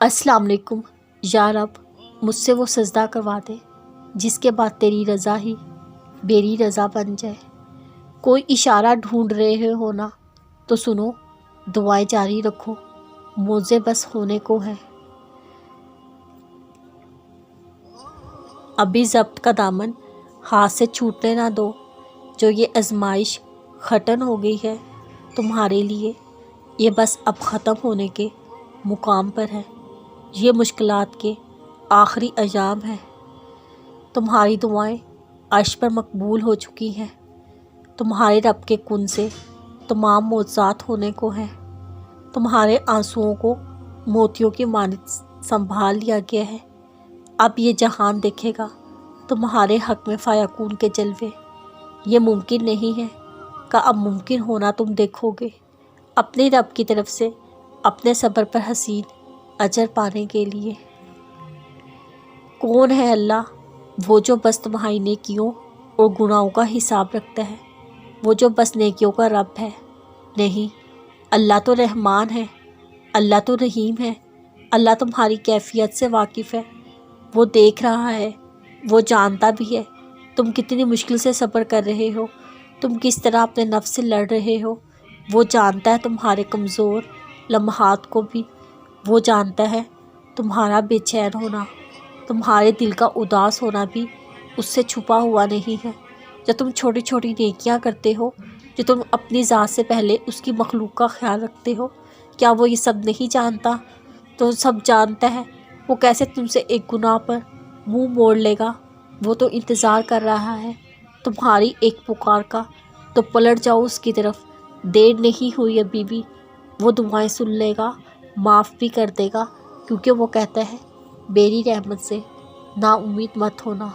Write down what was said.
السلام علیکم۔ یا رب مجھ سے وہ سجدہ کروا دے جس کے بعد تیری رضا ہی میری رضا بن جائے۔ کوئی اشارہ ڈھونڈ رہے ہو نا تو سنو، دعائیں جاری رکھو، موزے بس ہونے کو ہے۔ ابھی ضبط کا دامن ہاتھ سے چھوٹنے نہ دو، جو یہ آزمائش ختم ہو گئی ہے تمہارے لیے، یہ بس اب ختم ہونے کے مقام پر ہے۔ یہ مشکلات کے آخری ایام ہیں۔ تمہاری دعائیں عرش پر مقبول ہو چکی ہیں۔ تمہارے رب کے کن سے تمام معجزات ہونے کو ہیں۔ تمہارے آنسوؤں کو موتیوں کی مانند سنبھال لیا گیا ہے۔ اب یہ جہان دیکھے گا تمہارے حق میں فیکون کے جلوے۔ یہ ممکن نہیں ہے کہ اب ممکن ہونا تم دیکھو گے، اپنے رب کی طرف سے اپنے صبر پر حسین اجر پانے کے لیے۔ کون ہے اللہ؟ وہ جو بس تمہاری نیکیوں اور گناہوں کا حساب رکھتا ہے، وہ جو بس نیکیوں کا رب ہے۔ نہیں، اللہ تو رحمان ہے، اللہ تو رحیم ہے، اللہ تمہاری کیفیت سے واقف ہے، وہ دیکھ رہا ہے، وہ جانتا بھی ہے تم کتنی مشکل سے صبر کر رہے ہو، تم کس طرح اپنے نفس سے لڑ رہے ہو، وہ جانتا ہے تمہارے کمزور لمحات کو بھی، وہ جانتا ہے تمہارا بے چین ہونا، تمہارے دل کا اداس ہونا بھی اس سے چھپا ہوا نہیں ہے۔ جو تم چھوٹی چھوٹی نیکیاں کرتے ہو، جو تم اپنی ذات سے پہلے اس کی مخلوق کا خیال رکھتے ہو، کیا وہ یہ سب نہیں جانتا؟ تو سب جانتا ہے۔ وہ کیسے تم سے ایک گناہ پر منہ موڑ لے گا؟ وہ تو انتظار کر رہا ہے تمہاری ایک پکار کا، تو پلٹ جاؤ اس کی طرف، دیر نہیں ہوئی ابھی بھی۔ وہ دعائیں سن لے گا، معاف بھی کر دے گا، کیونکہ وہ کہتا ہے میری رحمت سے نا امید مت ہونا۔